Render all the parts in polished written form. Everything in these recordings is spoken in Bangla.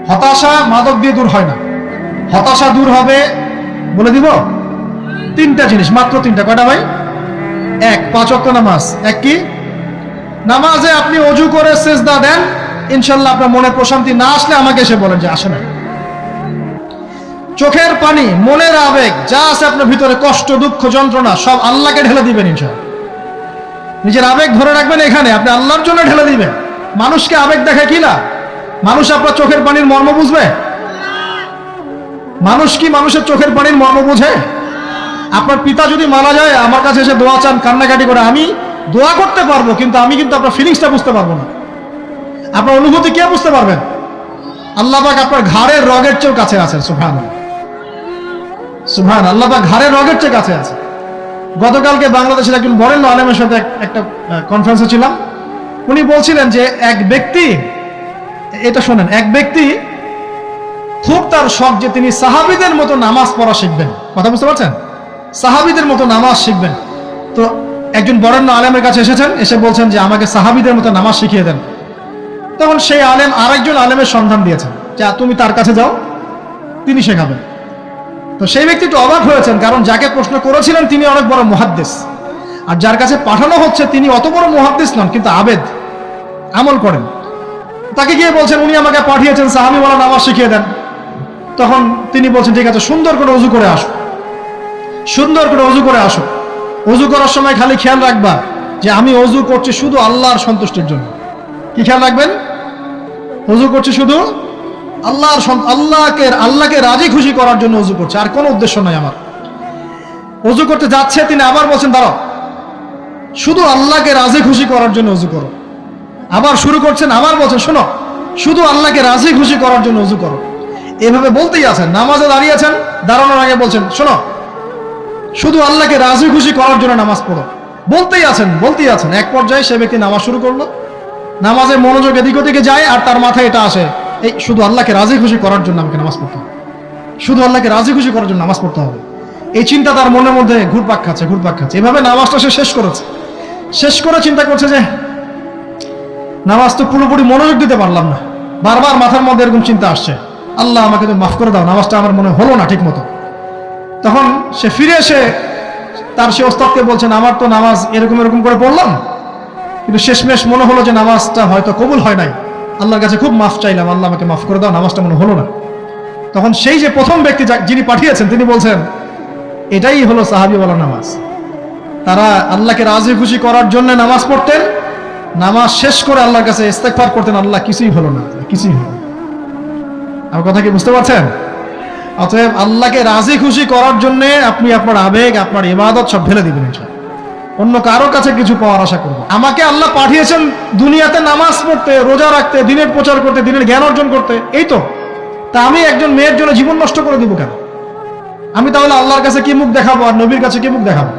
হতাশা মাদক দিয়ে দূর হয় না। হতাশা দূর হবে, বলে দিব, তিনটা জিনিস, মাত্র তিনটা। কয়টা ভাই? এক, 5 ওয়াক্ত নামাজ। এক কি? নামাজে আপনি অজু করে সিজদা দেন, ইনশাল্লাহ আপনার মনে প্রশান্তি না আসলে আমাকে এসে বলেন যে আসে না। চোখের পানি, মনের আবেগ যা আছে আপনার ভিতরে, কষ্ট, দুঃখ, যন্ত্রণা, সব আল্লাহকে ঢেলে দিবেন ইনশাল্লাহ। নিজের আবেগ ধরে রাখবেন এখানে, আপনি আল্লাহর জন্য ঢেলে দিবেন। মানুষকে আবেগ দেখে কি না? মানুষ আপনার চোখের পানির মর্ম বুঝবে? মানুষ কি মানুষের চোখের পানির মর্ম বুঝে? আপনার পিতা যদি মারা যায়, আমার কাছে এসে দোয়া চান, কান্নাকাটি করে, আমি দোয়া করতে পারবো, কিন্তু আমি কিন্তু আপনার ফিলিংসটা বুঝতে পারবো না। আপনার অনুভূতি কে বুঝতে পারবেন? আল্লাহ পাক আপনার ঘাড়ের রগের চেয়েও কাছে আছেন। সুবহানাল্লাহ, সুবহানাল্লাহ। আল্লাহ পাক ঘাড়ের রগের চেয়ে কাছে আছে। গতকালকে বাংলাদেশের একজন বরেণ্য আলেমের সাথে একটা কনফারেন্সে ছিলাম। উনি বলছিলেন যে এক ব্যক্তি, এটা শোনেন, এক ব্যক্তি খুব তার শখ যে তিনি সাহাবীদের মতো নামাজ পড়া শিখবেন। কথা বুঝতে পারছেন? সাহাবীদের মতো নামাজ শিখবেন। তো একজন বরেণ্য আলেমের কাছে এসেছেন, এসে বলছেন যে আমাকে সাহাবীদের মতো নামাজ শিখিয়ে দেন। তখন সেই আলেম আরেকজন আলেমের সন্ধান দিয়েছেন, যে তুমি তার কাছে যাও, তিনি শেখাবেন। তো সেই ব্যক্তি একটু অবাক হয়েছেন, কারণ যাকে প্রশ্ন করেছিলেন তিনি অনেক বড় মুহাদ্দিস, আর যার কাছে পাঠানো হচ্ছে তিনি অত বড় মুহাদ্দিস নন, কিন্তু আবেদ, আমল করেন। তাকে গিয়ে বলছেন উনি আমাকে পাঠিয়েছেন সাহাবীওয়ালা নামাজ শিখিয়ে দেন। তখন তিনি বলছেন ঠিক আছে, সুন্দর করে ওযু করে আসো, সুন্দর করে ওযু করে আসো। ওযু করার সময় খালি খেয়াল রাখবা যে আমি ওযু করছি শুধু আল্লাহর সন্তুষ্টির জন্য। কি খেয়াল রাখবেন? ওযু করছি শুধু আল্লাহকে রাজি খুশি করার জন্য ওযু করছে, আর কোনো উদ্দেশ্য নাই আমার। ওযু করতে যাচ্ছে, তিনি আবার বলছেন দাঁড়াও, শুধু আল্লাহকে রাজি খুশি করার জন্য ওযু করো। আবার শুরু করছেন, আবার বলছেন শোনো, শুধু আল্লাহকে রাজি খুশি করার জন্য ওযু করো। এভাবে বলতেই আছেন, নামাজে দাঁড়িয়েছেন, দাঁড়ানোর আগে বলছেন শোনো, শুধু আল্লাহকে রাজি খুশি করার জন্য নামাজ পড়ো। বলতেই আছেন। এক পর্যায়ে সে ব্যক্তি নামাজ শুরু করলো, নামাজে মনোযোগ এদিক ওদিকে যায়, আর তার মাথায় এটা আসে, এই শুধু আল্লাহকে রাজি খুশি করার জন্য আমাকে নামাজ পড়তে হবে, শুধু আল্লাহকে রাজি খুশি করার জন্য নামাজ পড়তে হবে। এই চিন্তা তার মনের মধ্যে ঘুরপাক খাচ্ছে। এভাবে নামাজটা সে শেষ করেছে। শেষ করে চিন্তা করছে যে নামাজ তো পুরোপুরি মনোযোগ দিতে পারলাম না। বারবার মাথার মধ্যে এরকম চিন্তা আসছে, আল্লাহ আমাকে তো মাফ করে দাও, নামাজটা আমার মনে হলো না ঠিক মতো। তখন সে ফিরে এসে তার সে ওস্তাদকে বলছেন, আমার তো নামাজ এরকম করে পড়লাম, কিন্তু শেষমেশ মনে হলো যে নামাজটা হয়তো কবুল হয় নাই, আল্লাহর কাছে খুব মাফ চাইলাম, আল্লাহ আমাকে মাফ করে দাও, নামাজটা মনে হলো না। তখন সেই যে প্রথম ব্যক্তি যিনি পাঠিয়েছেন তিনি বলছেন এটাই হলো সাহাবীওয়ালা নামাজ। তারা আল্লাহকে রাজি খুশি করার জন্য নামাজ পড়তেন, নামাজ শেষ করে আল্লাহর কাছে ইস্তেগফার করতেন, আল্লাহ কিছুই হলো না, কিছুই হলো না। আমার কথা কি বুঝতে পারছেন? অতএব আল্লাহকে রাজি খুশি করার জন্য আপনি আপনার আবেগ, আপনার ইবাদত সব ঢেলে দিবেন ইনশাআল্লাহ। অন্য কারো কাছে কিছু পাওয়ার আশা করবো। আমাকে আল্লাহ পাঠিয়েছেন দুনিয়াতে নামাজ পড়তে, রোজা রাখতে, দিনের প্রচার করতে, দিনের জ্ঞান অর্জন করতে, এই তো। তা আমি একজন মেয়ের জন্য জীবন নষ্ট করে দিব কেন? আমি তাহলে আল্লাহর কাছে কি মুখ দেখাবো, আর নবীর কাছে কি মুখ দেখাবো?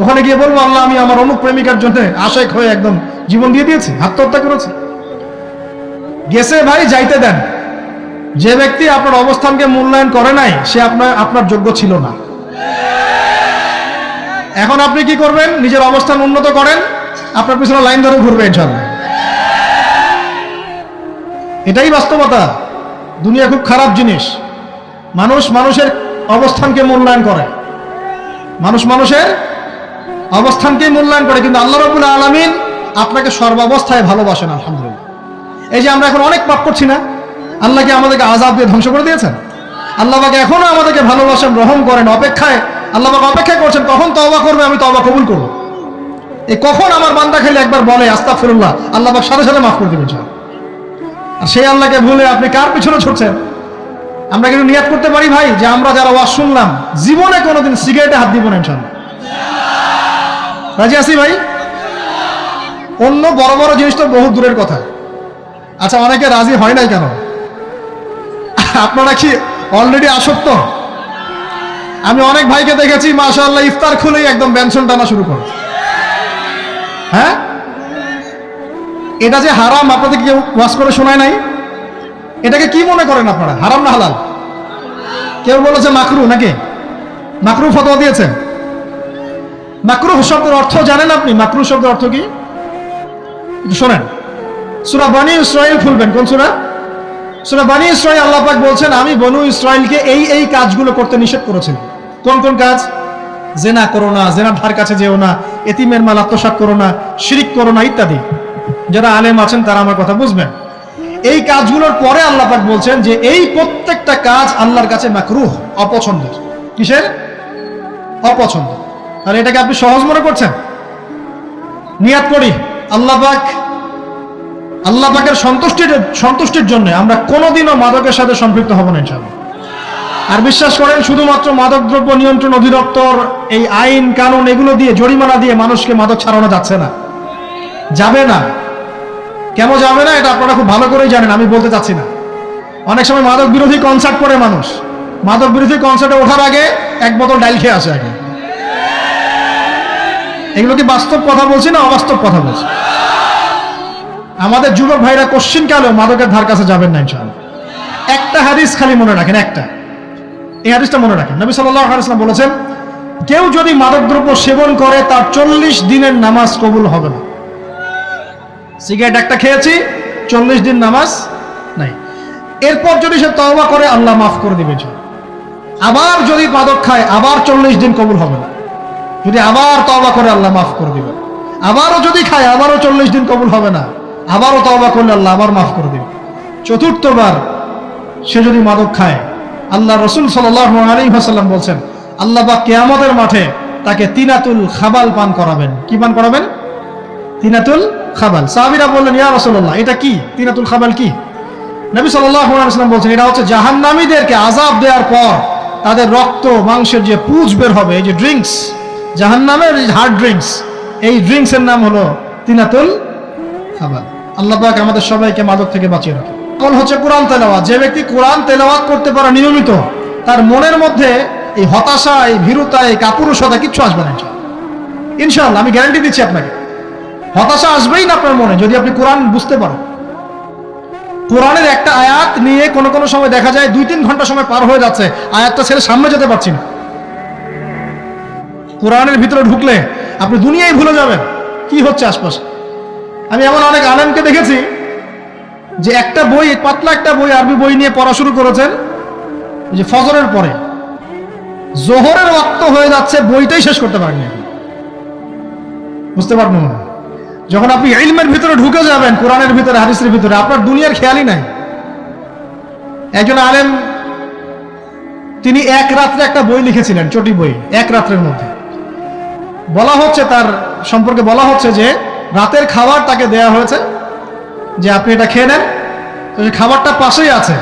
ওখানে গিয়ে বলবো আল্লাহ আমি আমার অমুক প্রেমিকার জন্য আশেক হয়ে একদম জীবন দিয়ে দিয়েছি, আত্মহত্যা করেছি। গেছে ভাই, যাইতে দেন। যে ব্যক্তি আপনার অবস্থানকে মূল্যায়ন করে নাই, সে আপনার যোগ্য ছিল না। এখন আপনি কি করবেন? নিজের অবস্থান উন্নত করেন, আপনার পিছনে লাইন ধরে ঘুরবে ইনশাআল্লাহ। এটাই বাস্তবতা। দুনিয়া খুব খারাপ জিনিস। মানুষ মানুষের অবস্থানকে মূল্যায়ন করে, মানুষের অবস্থানকে মূল্যায়ন করে, কিন্তু আল্লাহ রাব্বুল আলামিন আপনাকে সর্বাবস্থায় ভালোবাসেন। আলহামদুলিল্লাহ। এই যে আমরা এখন অনেক পাপ করছি না, আল্লাহ কি আমাদেরকে আযাব দিয়ে ধ্বংস করে দিয়েছেন? আল্লাহ পাক এখনো আমাদেরকে ভালোবাসেন, রহম করেন, আল্লাহ পাক অপেক্ষা করছেন কখন তওবা করবে, আমি তওবা কবুল করব। এই কখন আমার বান্দা খালি একবার বলে আস্তাগফিরুল্লাহ, আল্লাহ পাক সাথে সাথে মাফ করে দিবেন। আর সেই আল্লাহকে ভুলে আপনি কার পিছনে ছুটছেন? আমরা কিন্তু নিয়াত করতে পারি ভাই যে আমরা যারা ওয়াজ শুনলাম জীবনে কোনোদিন সিগারেটে হাত দিব না ইনশাআল্লাহ। রাজি আছি ভাই? অন্য বড় বড় জিনিস তো বহু দূরের কথা। আচ্ছা, অনেকে রাজি হয় নাই কেন? আপনারা কি অলরেডি আসক্ত? আমি অনেক ভাইকে দেখেছি মাশাআল্লাহ ইফতার খুলেই একদম ব্যঞ্জন টানা শুরু করে। হ্যাঁ, এটা যে হারাম আপনাদের কেউ ওয়াজ করে শোনায় নাই? এটাকে কি মনে করেন আপনারা, হারাম না হালাল? কেউ বলেছে মাকরু, নাকি মাকরু ফতোয়া দিয়েছেন? মাকরু শব্দের অর্থ জানেন আপনি? মাকরু শব্দের অর্থ কি শোনেন। সূরা বনী ইসরাঈল খুলবেন। কোন সূরা? সূরা বনী ইসরাঈল আল্লাহ পাক বলছেন, আমি বনু ইসরাঈলকে এই কাজগুলো করতে নিষেধ করেছিলাম। কোন কোন কাজ? জেনা করো না, জেনার ধার কাছে যেও না, এতিমের মাল আত্মসাৎ করো না, শিরিক করো না ইত্যাদি। যারা আলেম আছেন তারা আমার কথা বুঝবেন। এই কাজগুলোর পরে আল্লাহ পাক বলছেন যে এই প্রত্যেকটা কাজ আল্লাহর কাছে মাকরুহ, অপছন্দের। কিসের? অপছন্দ। আর এটাকে আপনি সহজ মনে করছেন? নিয়াত করি আল্লাহ পাকের সন্তুষ্টির জন্য আমরা কোনোদিনও মাদকের সাথে সম্পৃক্ত হব না ইনশাআল্লাহ। আর বিশ্বাস করেন, শুধুমাত্র মাদকদ্রব্য নিয়ন্ত্রণ অধিদপ্তর এই আইন কানুন এগুলো দিয়ে, জরিমানা দিয়ে মানুষকে মাদক ছাড়ানো যাচ্ছে না, যাবে না। কেন যাবে না এটা আপনারা খুব ভালো করেই জানেন, আমি বলতে চাচ্ছি না। অনেক সময় মাদক বিরোধী কনসার্ট করে মানুষ, মাদক বিরোধী কনসার্টে ওঠার আগে এক বোতল ডাইল খেয়ে আসে আগে। এগুলো কি বাস্তব কথা বলছি না অবাস্তব কথা বলছি? আমাদের যুবক ভাইরা কোশ্চিন কালেও মাদকের ধার কাছে যাবেন না ইনশাআল্লাহ। একটা হাদিস খালি মনে রাখেন, এই হাদিসটা মনে রাখেন। নবী সাল্লাল্লাহু আলাইহি ওয়াসাল্লাম বলেছেন, কেউ যদি মাদকদ্রব্য সেবন করে তার 40 দিনের নামাজ কবুল হবে না। সিগারেট একটা খেয়েছি, 40 দিন নামাজ নাই। এরপর যদি সে তওবা করে আল্লাহ মাফ করে দিবে। আবার যদি মাদক খায় আবার 40 দিন কবুল হবে না। যদি আবার তওবা করে আল্লাহ মাফ করে দিবে। আবারও যদি খায় আবারও 40 দিন কবুল হবে না। আবারও তওবা করলে আল্লাহ আবার মাফ করে দিবে। চতুর্থবার সে যদি মাদক খায়, আল্লাহ রাসূল সাল্লাল্লাহু আলাইহি ওয়াসাল্লাম বলছেন, আল্লাহ পাক কিয়ামতের মাঠে তাকে তিনাতুল খাবাল পান করাবেন। কি পান করাবেন? তিনাতুল খাবাল। সাহাবীরা বললেন, ইয়া রাসূলুল্লাহ, এটা কি? তিনাতুল খাবাল কি? নবী সাল্লাল্লাহু আলাইহি ওয়াসাল্লাম বলছেন, এটা হচ্ছে জাহান্নামীদেরকে আযাব দেওয়ার পর তাদের রক্ত মাংসের যে পুঁজ বের হবে, এই যে ড্রিঙ্কস, জাহান্নামের হার্ড ড্রিঙ্কস, এই ড্রিঙ্কসের নাম হলো তিনাতুল খাবাল। আল্লাহ পাক আমাদের সবাইকে মাদক থেকে বাঁচিয়ে রাখে। কোন হচ্ছে কোরআন তেলাওয়াত। যে ব্যক্তি কোরআন তেলাওয়াত করতে পারে নিয়মিত, তার মনের মধ্যে এই হতাশা, এই ভীরুতা, এই কাপুরুষতা কিচ্ছু আসবে না ইনশাআল্লাহ। আমি গ্যারান্টি দিচ্ছি আপনাকে, হতাশা আসবেই না আপনার মনে যদি আপনি কোরআন বুঝতে পারেন। কোরআনের একটা আয়াত নিয়ে কোনো সময় দেখা যায় 2-3 ঘন্টা সময় পার হয়ে যাচ্ছে, আয়াতটা ছেড়ে সামনে যেতে পারছি না। কোরআনের ভিতরে ঢুকলে আপনি দুনিয়ায় ভুলে যাবেন কি হচ্ছে আশপাশে। আমি এমন অনেক আলেমকে দেখেছি যে একটা বই, পাতলা একটা বই, আরবি বই নিয়ে পড়া শুরু করেছেন, যে ফজরের পরে জোহরের ওয়াক্ত হয়ে যাচ্ছে, বইটাই শেষ করতে পারেননি। বুঝতে পারবেন না? যখন আপনি ইলমের ভিতরে ঢুকে যাবেন, কোরআনের ভিতরে, হাদিসের ভিতরে, আপনার দুনিয়ার খেয়ালই নাই। একজন আলেম, তিনি এক রাত্রে একটা বই লিখেছিলেন, চটি বই, এক রাত্রের মধ্যে। বলা হচ্ছে, তার সম্পর্কে বলা হচ্ছে যে রাতের খাবার তাকে দেয়া হয়েছে, যে আপনি এটা খেয়ে নেন। তো খাবারটা পাশেই আছে,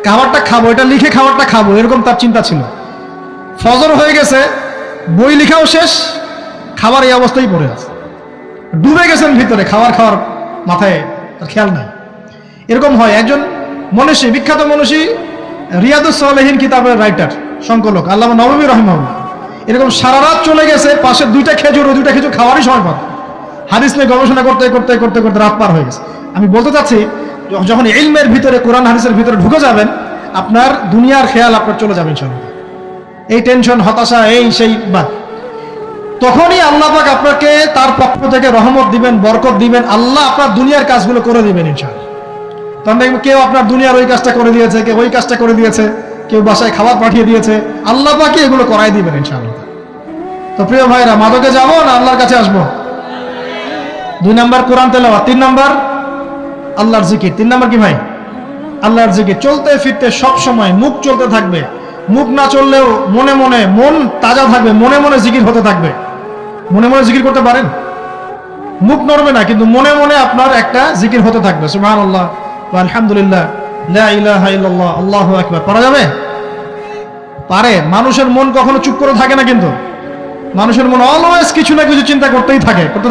খাবারটা খাবো, এটা লিখে খাবারটা খাবো, এরকম তার চিন্তা ছিল। ফজর হয়ে গেছে, বই লেখাও শেষ, খাবার এই অবস্থায় পড়ে আছে, ডুবে গেছেন ভিতরে, খাওয়ার মাথায় তার খেয়াল নাই। এরকম হয়। একজন মনীষী, বিখ্যাত মনীষী, রিয়াদুস সালেহীন কিতাবের রাইটার, সংকলক আল্লামা নববী রাহিমাহুল্লাহ, এরকম সারা রাত চলে গেছে, পাশে 2টা খেজুর, ওই 2টা খেজুর খাওয়ারই সময় পাবে। হাদিস নিয়ে গবেষণা করতে রাত পার হয়ে গেছে। আমি বলতে চাচ্ছি, যখন ইলমের ভিতরে, কোরআন হাদিসের ভিতরে ঢুকে যাবেন, আপনার দুনিয়ার খেয়াল আপনার চলে যাবে ইনশাআল্লাহ। এই টেনশন, হতাশা, এই সেই বাদ, তখনই আল্লাহ পাক আপনাকে তার পক্ষ থেকে রহমত দিবেন, বরকত দিবেন। আল্লাহ আপনার দুনিয়ার কাজগুলো করে দিবেন ইনশাআল্লাহ। তখন কেউ আপনার দুনিয়ার ওই কাজটা করে দিয়েছে, কেউ ওই কাজটা করে দিয়েছে, কেউ বাসায় খাবার পাঠিয়ে দিয়েছে, আল্লাহ পাকই এগুলো করাই দিবেন ইনশাআল্লাহ। তো প্রিয় ভাইরা, মাদকে যাবো না আল্লাহর কাছে আসবো? 2 নাম্বার কোরআন তেলাওয়াত, 3 নাম্বার আল্লাহর জিকির। 3 নাম্বার কি ভাই? আল্লাহর জিকির। চলতে ফিরতে সব সময় মুখ চলতে থাকবে, মুখ না চললেও মনে মনে মন তাজা থাকবে, মনে মনে জিকির হতে থাকবে। মনে মনে জিকির করতে পারেন? মুখ নড়বে না, কিন্তু মনে মনে আপনার একটা জিকির হতে থাকবে। সুবহানাল্লাহ ওয়া আলহামদুলিল্লাহ, লা ইলাহা ইল্লাল্লাহ, আল্লাহু আকবার। পারা যাবে? পারে। মানুষের মন কখনো চুপ করে থাকে না, কিন্তু মানুষের মন অলওয়েজ কিছু না কিছু চিন্তা করতে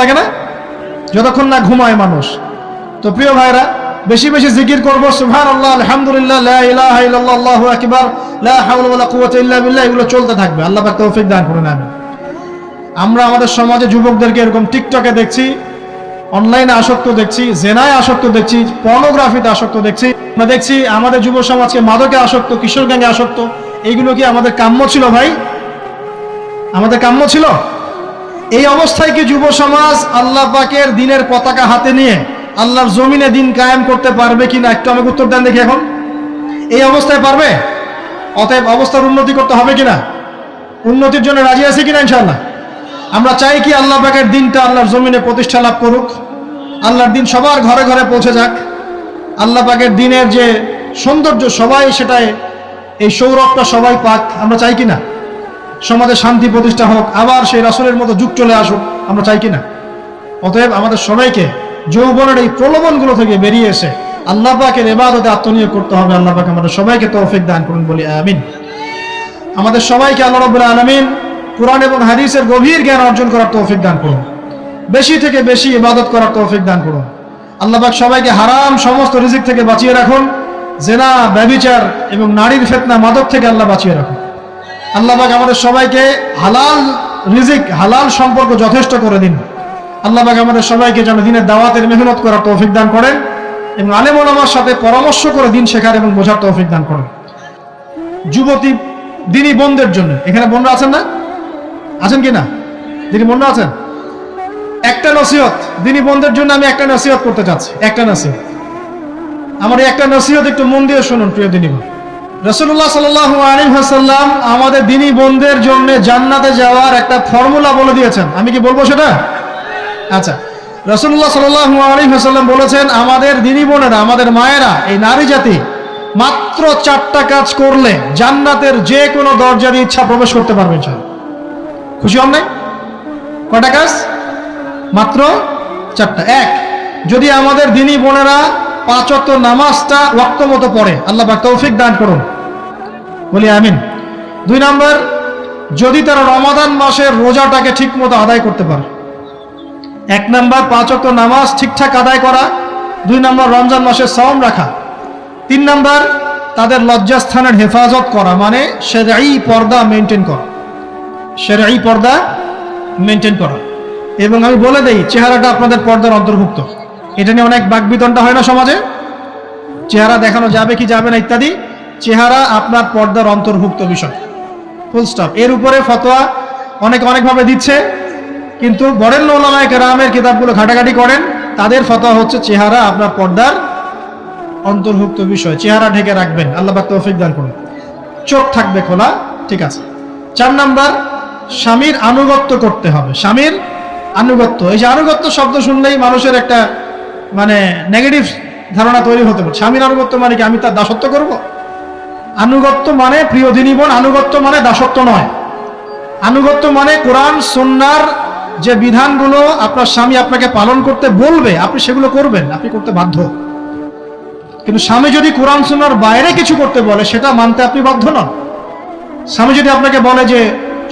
থাকে না, যতক্ষণ না ঘুমায় মানুষ। তো প্রিয় ভাইরা, বেশি বেশি জিকির করব, সুবহানাল্লাহ, আলহামদুলিল্লাহ, লা ইলাহা ইল্লাল্লাহ, আল্লাহু আকবার, লা হাওলা ওয়ালা কুওয়াতা ইল্লা বিল্লাহ, এগুলো চলতে থাকবে। আল্লাহ পাক তৌফিক দান করুন, আমিন। আমরা আমাদের সমাজে যুবকদেরকে এরকম টিকটকে দেখছি, অনলাইনে আসক্ত দেখছি, জেনায় আসক্ত দেখছি, পর্নোগ্রাফিতে আসক্ত দেখছি। আমরা দেখছি আমাদের যুব সমাজকে মাদকে আসক্ত, কিশোর গ্যাংয়ে আসক্ত। এইগুলো কি আমাদের কাম্য ছিল ভাই? আমাদের কাম্য ছিল? এই অবস্থায় কি যুব সমাজ আল্লাহ পাকের দ্বীনের পতাকা হাতে নিয়ে আল্লাহর জমিনে দিন কায়েম করতে পারবে কিনা একটু আমাকে উত্তর দেন দেখি। এখন এই অবস্থায় পারবে? অতএব অবস্থার উন্নতি করতে হবে কিনা? উন্নতির জন্য রাজি আছে কিনা ইনশাআল্লাহ? আমরা চাই কি আল্লাহ পাকের দিনটা আল্লাহর জমিনে প্রতিষ্ঠা লাভ করুক, আল্লাহর দিন সবার ঘরে ঘরে পৌঁছে যাক, আল্লাহ পাকের দিনের যে সৌন্দর্য সবাই সেটাই, এই সৌরভটা সবাই পাক। আমরা চাই কিনা? সমাজে শান্তি প্রতিষ্ঠা হোক, আবার সেই রাসূলের মতো যুগ চলে আসুক, আমরা চাই কিনা? অতএব আমাদের সবাইকে যৌবনের এই প্রলোভনগুলো থেকে বেরিয়ে এসে আল্লাহ পাকের ইবাদতে আত্মনিয়োগ করতে হবে। আল্লাহ পাক আমাদের সবাইকে তৌফিক দান করুন, বলি আমিন। আমাদের সবাইকে আল্লাহ রাব্বুল আলামিন কুরআন এবং হাদিসের গভীর জ্ঞান অর্জন করার তৌফিক দান করুন, বেশি থেকে বেশি ইবাদত করার তৌফিক দান করুন। আল্লাহ পাক সবাইকে হারাম সমস্ত রিজিক থেকে বাঁচিয়ে রাখুন, জেনা, ব্যভিচার এবং নারীর ফিতনা, মাদক থেকে আল্লাহ বাঁচিয়ে রাখুন। আল্লাহ পাক আমাদের সবাইকে হালাল রিজিক, হালাল সম্পর্ক যথেষ্ট করে দিন। আল্লাহ পাক আমাদের সবাইকে যেন দিনের দাওয়াতের মেহনত করার তৌফিক দান করেন এবং আলেম ওলামার সাথে পরামর্শ করে দিন শেখার এবং বোঝার তৌফিক দান করেন। যুবতী দিনী বোনদের জন্য, এখানে বোনরা আছেন না? আছেন কি না? দিনী বোনরা আছেন? একটা নসিহত দিনী বোনদের জন্য আমি একটা নসিহত করতে চাচ্ছি, একটা নসিহত। আমার এই একটা নসিহত একটু মন দিয়ে শুনুন প্রিয় দিনী বোন। রাসূলুল্লাহ সাল্লাল্লাহু আলাইহি ওয়াসাল্লাম আমাদের দিনী বোনদের জন্য জান্নাতে যাওয়ার একটা ফর্মুলা বলে দিয়েছেন। আমি কি বলবো সেটা? আচ্ছা, রাসূলুল্লাহ সাল্লাল্লাহু আলাইহি ওয়াসাল্লাম বলেছেন আমাদের দিনী বোনেরা, আমাদের মায়েরা, এই নারী জাতি মাত্র 4টা কাজ করলে জান্নাতের যে কোনো দরজা দিয়ে ইচ্ছা প্রবেশ করতে পারবে ইনশাআল্লাহ। খুশি হন নাই? কয়টা কাজ? মাত্র 4টা। এক, যদি আমাদের দিনী বোনেরা 5 ওয়াক্ত নামাজটা ওয়াক্ত মতো পড়ে, আল্লাহ পাক তৌফিক দান করুন, বলি আমিন। 2 নাম্বার, যদি তারা রমাদান মাসের রোজাটাকে ঠিক মতো আদায় করতে পারে। 1 নাম্বার 5 ওয়াক্ত নামাজ ঠিকঠাক আদায় করা, 2 নাম্বার রমজান মাসের সাওম রাখা, 3 নাম্বার তাদের লজ্জাস্থানের হেফাজত করা, মানে শরঈ পর্দা মেনটেন করা, শরঈ পর্দা মেনটেন করা। এবং আমি বলে দেই, চেহারাটা আপনাদের পর্দার অন্তর্ভুক্ত। এটা নিয়ে অনেক বাকবিতণ্ডা হয় না সমাজে, চেহারা দেখানো যাবে কি যাবে না ইত্যাদি। চেহারা আপনার পর্দার অন্তর্ভুক্ত বিষয়, ফুল স্টপ। এর উপরে ফতোয়া অনেকভাবে দিচ্ছে, কিন্তু বরেণ্য উলামায়ে কেরামের কিতাবগুলো ঘাটাঘাটি করেন, তাদের ফতোয়া হচ্ছে চেহারা আপনার পর্দার অন্তর্ভুক্ত বিষয়, চেহারা ঢেকে রাখবেন, আল্লাহ পাক তৌফিক দান করুন। চোখ থাকবে খোলা, ঠিক আছে। 4 নাম্বার, স্বামীর আনুগত্য করতে হবে। স্বামীর আনুগত্য, এই যে আনুগত্য শব্দ শুনলেই মানুষের একটা মানে নেগেটিভ ধারণা তৈরি হতে পারে। স্বামীর আনুগত্য মানে কি আমি তার দাসত্ব করব? আনুগত্য মানে, প্রিয় দিনী বোন, আনুগত্য মানে দাসত্ব নয়। আনুগত্য মানে কোরআন সুন্নাহর যে বিধানগুলো আপনার স্বামী আপনাকে পালন করতে বলবে, আপনি সেগুলো করবেন, আপনি করতে বাধ্য। কিন্তু স্বামী যদি কোরআন সুন্নাহর বাইরে কিছু করতে বলে, সেটা মানতে আপনি বাধ্য নন। স্বামী যদি আপনাকে বলে যে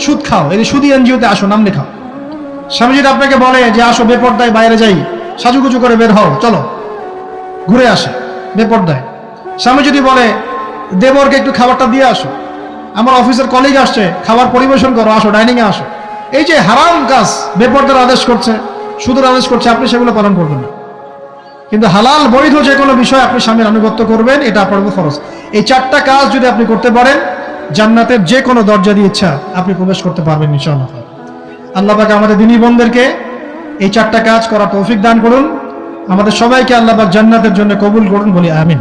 সুদ খাও, এই সুদী এনজিওতে আসো, নাম লেখাও। স্বামী যদি আপনাকে বলে যে আসো বেপর্দায় বাইরে যাই, সাজুগুজু করে বের হও, চলো ঘুরে আসে বেপর্দায়। স্বামী যদি বলে দেবরকে একটু খাবারটা দিয়ে আসো, আমার অফিসের কলিগ আসছে, খাবার পরিবেশন করো, আসো ডাইনিংয়ে আসো। এই যে হারাম কাজ, বেপর্দার আদেশ করছে, সুদের আদেশ করছে, আপনি সেগুলো পালন করবেন না। কিন্তু হালাল বৈধ যে কোনো বিষয় আপনি স্বামীর আনুগত্য করবেন, এটা আপনার উপর ফরজ। এই 4টা কাজ যদি আপনি করতে পারেন, জান্নাতের যে কোনো দরজা দিয়ে ইচ্ছা আপনি প্রবেশ করতে পারবেন ইনশাআল্লাহ। আল্লাহ পাক আমাদের দিনী বোনদেরকে এই 4টা কাজ করার তৌফিক দান করুন। আমাদের সবাইকে আল্লাহ পাক জান্নাতের জন্য কবুল করুন, বলি আমিন।